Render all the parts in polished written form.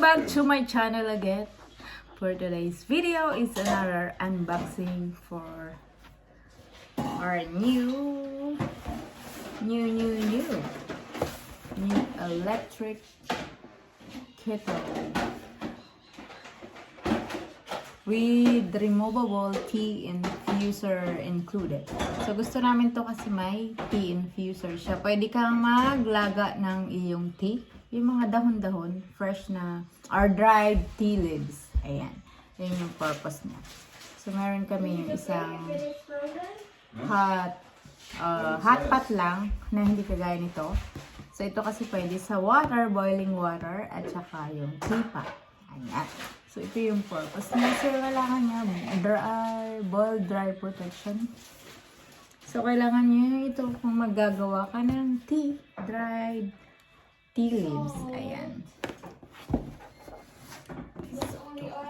back to my channel again. For today's video is another unboxing for our new electric kettle with removable tea infuser included. So gusto namin to kasi may tea infuser siya. Pwede kang maglaga ng iyong tea. Yung mga dahon-dahon, fresh na, or dried tea leaves. Ayan. Yan yung purpose niya. So, meron kami yung isang hot pot lang na hindi kagaya nito. So, ito kasi pwede sa water, boiling water, at saka yung teapot. Ayan. So, ito yung purpose niya. So, kailangan niya dry protection. So, kailangan niya ito kung maggagawa ka ng tea, dried tea leaves. Ayan.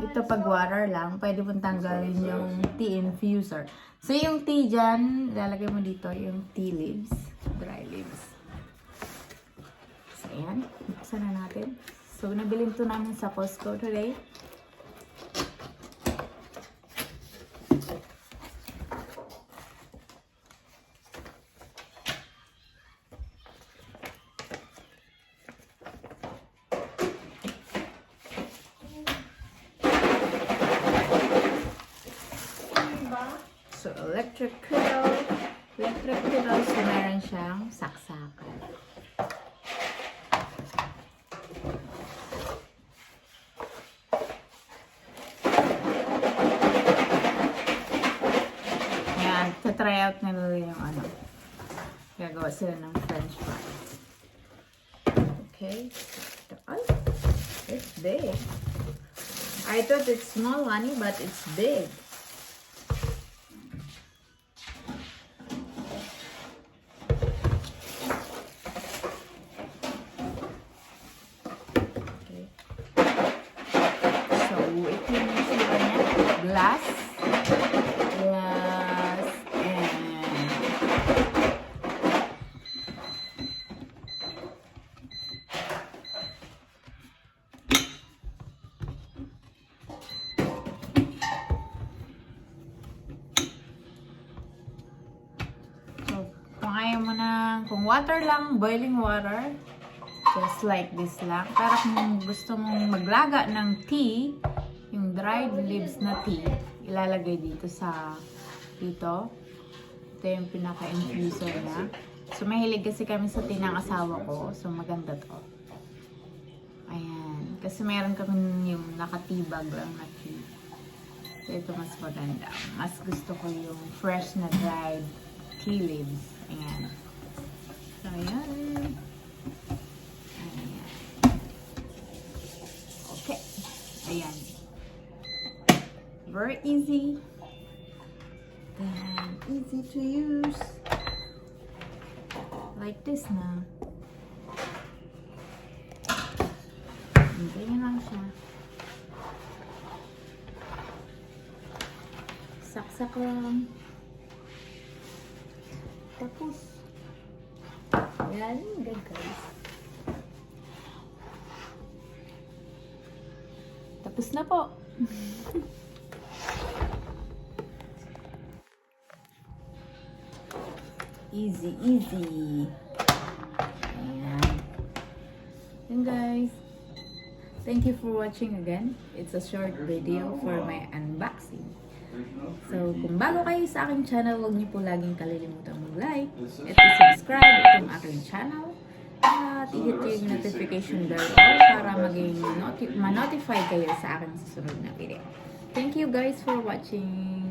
Ito pag water lang, pwede mong tanggalin yung tea infuser. So, yung tea dyan, lalagay mo dito yung tea leaves, dry leaves. So, ayan. Buksan na natin. So, nabilin to namin sa Costco today. So, electric kettle, so meron siyang saksakan. Yan, try out nila yung gagawa sila ng french fries. Okay. Ay, it's big. I thought it's small, honey, but it's big. Glass, and so, kung ayaw mo kung water lang, boiling water, just like this lang. Pero kung gusto mong maglaga ng tea, yung dried leaves na tea, ilalagay dito dito. Ito yung pinaka-infuser niya. So, mahilig kasi kami sa tea ng asawa ko. So, maganda to. Ayan. Kasi meron kami yung nakatibag lang na tea. So, ito mas maganda. Mas gusto ko yung fresh na dried tea leaves. Ayan. So, ayan. Ayan. Okay. Ayan. Very easy and easy to use, like this na. Ganyan lang siya. Saksak lang. Tapos, yan, good guys. Tapos na po. Easy, easy. Ayan. And guys, thank you for watching again. It's a short video for my unboxing. So, kung bago kayo sa aking channel, huwag niyo po laging kalilimutang mag-like at i-subscribe itong aking channel. At i-hit yung notification bell para maging ma-notify kayo sa aking susunod na video. Thank you guys for watching.